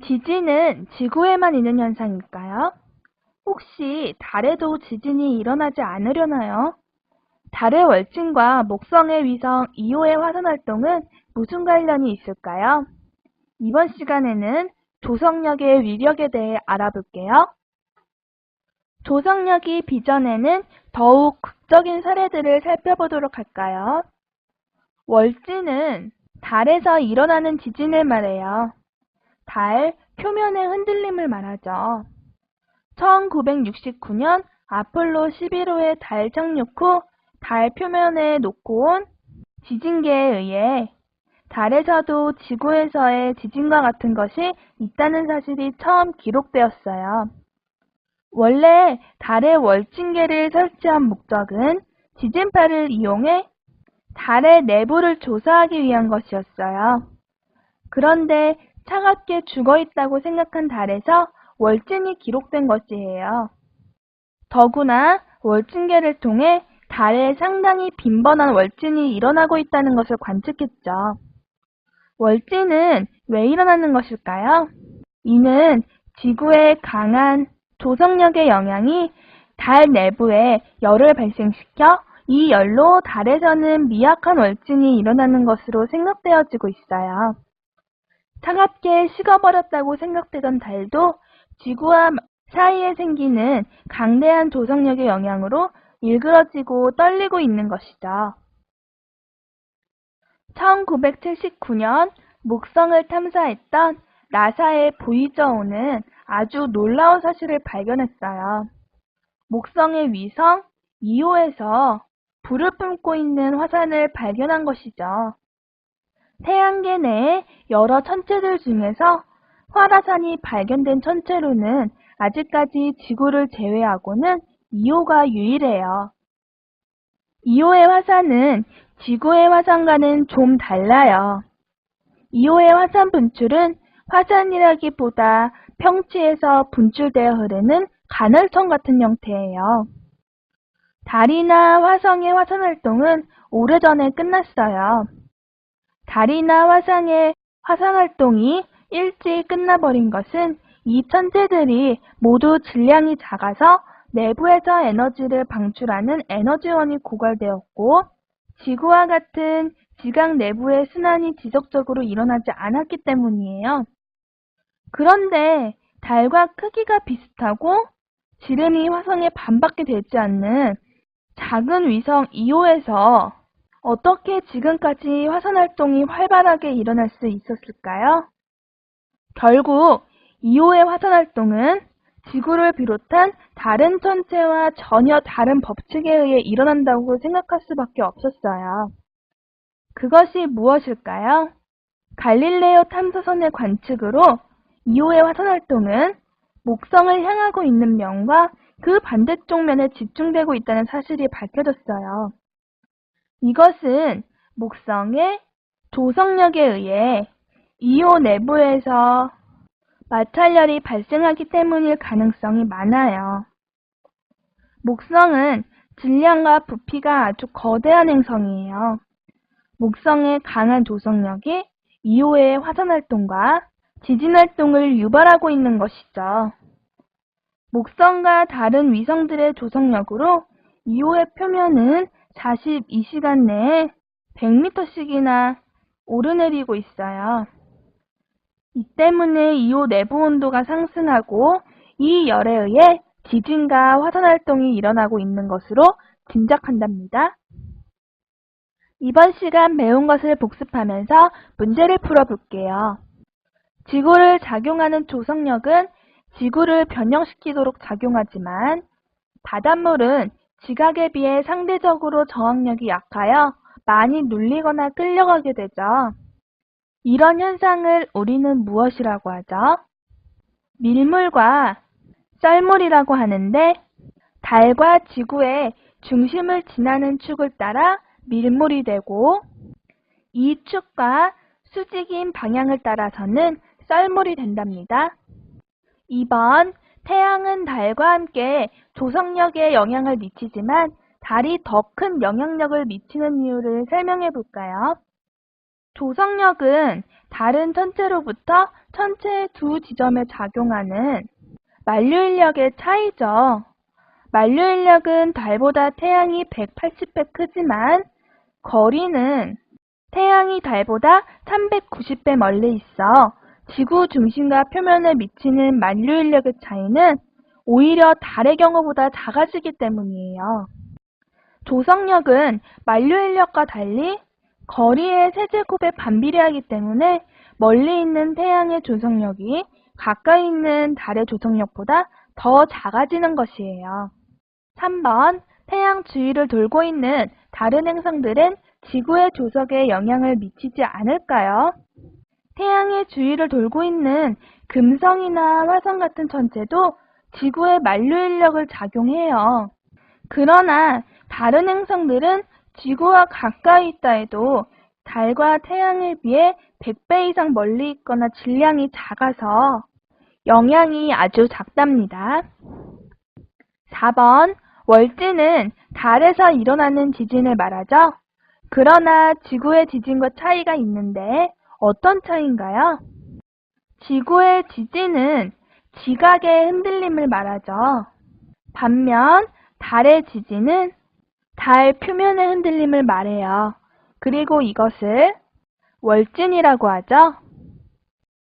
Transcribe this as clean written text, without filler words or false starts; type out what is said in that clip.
지진은 지구에만 있는 현상일까요? 혹시 달에도 지진이 일어나지 않으려나요? 달의 월진과 목성의 위성 이오의 화산 활동은 무슨 관련이 있을까요? 이번 시간에는 조성력의 위력에 대해 알아볼게요. 조성력이 비전에는 더욱 극적인 사례들을 살펴보도록 할까요? 월진은 달에서 일어나는 지진을 말해요. 달 표면의 흔들림을 말하죠. 1969년 아폴로 11호의 달 착륙 후 달 표면에 놓고 온 지진계에 의해 달에서도 지구에서의 지진과 같은 것이 있다는 사실이 처음 기록되었어요. 원래 달에 월진계를 설치한 목적은 지진파를 이용해 달의 내부를 조사하기 위한 것이었어요. 그런데 차갑게 죽어있다고 생각한 달에서 월진이 기록된 것이에요. 더구나 월진계를 통해 달에 상당히 빈번한 월진이 일어나고 있다는 것을 관측했죠. 월진은 왜 일어나는 것일까요? 이는 지구의 강한 조성력의 영향이 달 내부에 열을 발생시켜 이 열로 달에서는 미약한 월진이 일어나는 것으로 생각되어지고 있어요. 차갑게 식어버렸다고 생각되던 달도 지구와 사이에 생기는 강대한 조성력의 영향으로 일그러지고 떨리고 있는 것이죠. 1979년 목성을 탐사했던 나사의 보이저호는 아주 놀라운 사실을 발견했어요. 목성의 위성 2호에서 불을 뿜고 있는 화산을 발견한 것이죠. 태양계 내의 여러 천체들 중에서 활화산이 발견된 천체로는 아직까지 지구를 제외하고는 2호가 유일해요. 2호의 화산은 지구의 화산과는 좀 달라요. 2호의 화산 분출은 화산이라기보다 평지에서 분출되어 흐르는 간헐천 같은 형태예요. 달이나 화성의 화산 활동은 오래전에 끝났어요. 달이나 화성의 화산 활동이 일찍 끝나버린 것은 이 천체들이 모두 질량이 작아서 내부에서 에너지를 방출하는 에너지원이 고갈되었고 지구와 같은 지각 내부의 순환이 지속적으로 일어나지 않았기 때문이에요. 그런데 달과 크기가 비슷하고 지름이 화성의 반밖에 되지 않는 작은 위성 2호에서 어떻게 지금까지 화산 활동이 활발하게 일어날 수 있었을까요? 결국 2호의 화산 활동은 지구를 비롯한 다른 천체와 전혀 다른 법칙에 의해 일어난다고 생각할 수밖에 없었어요. 그것이 무엇일까요? 갈릴레오 탐사선의 관측으로 2호의 화산 활동은 목성을 향하고 있는 면과 그 반대쪽 면에 집중되고 있다는 사실이 밝혀졌어요. 이것은 목성의 조성력에 의해 2호 내부에서 마찰열이 발생하기 때문일 가능성이 많아요. 목성은 질량과 부피가 아주 거대한 행성이에요. 목성의 강한 조성력이 2호의 화산활동과 지진활동을 유발하고 있는 것이죠. 목성과 다른 위성들의 조성력으로 2호의 표면은 42시간 내에 100m씩이나 오르내리고 있어요. 이 때문에 2호 내부 온도가 상승하고 이 열에 의해 지진과 화산활동이 일어나고 있는 것으로 짐작한답니다. 이번 시간 배운 것을 복습하면서 문제를 풀어볼게요. 지구를 작용하는 조성력은 지구를 변형시키도록 작용하지만 바닷물은 지각에 비해 상대적으로 저항력이 약하여 많이 눌리거나 끌려가게 되죠. 이런 현상을 우리는 무엇이라고 하죠? 밀물과 썰물이라고 하는데 달과 지구의 중심을 지나는 축을 따라 밀물이 되고 이 축과 수직인 방향을 따라서는 썰물이 된답니다. 2번, 태양은 달과 함께 조성력에 영향을 미치지만 달이 더 큰 영향력을 미치는 이유를 설명해 볼까요? 조성력은 다른 천체로부터 천체의 두 지점에 작용하는 만류인력의 차이죠. 만류인력은 달보다 태양이 180배 크지만 거리는 태양이 달보다 390배 멀리 있어 지구 중심과 표면에 미치는 만류인력의 차이는 오히려 달의 경우보다 작아지기 때문이에요. 조성력은 만류인력과 달리 거리의 세제곱에 반비례하기 때문에 멀리 있는 태양의 조성력이 가까이 있는 달의 조성력보다 더 작아지는 것이에요. 3번, 태양 주위를 돌고 있는 다른 행성들은 지구의 조석에 영향을 미치지 않을까요? 태양의 주위를 돌고 있는 금성이나 화성 같은 천체도 지구의 만류인력을 작용해요. 그러나 다른 행성들은 지구와 가까이 있다 해도 달과 태양에 비해 100배 이상 멀리 있거나 질량이 작아서 영향이 아주 작답니다. 4번, 월지는 달에서 일어나는 지진을 말하죠. 그러나 지구의 지진과 차이가 있는데 어떤 차이인가요? 지구의 지진은 지각의 흔들림을 말하죠. 반면 달의 지진은 달 표면의 흔들림을 말해요. 그리고 이것을 월진이라고 하죠.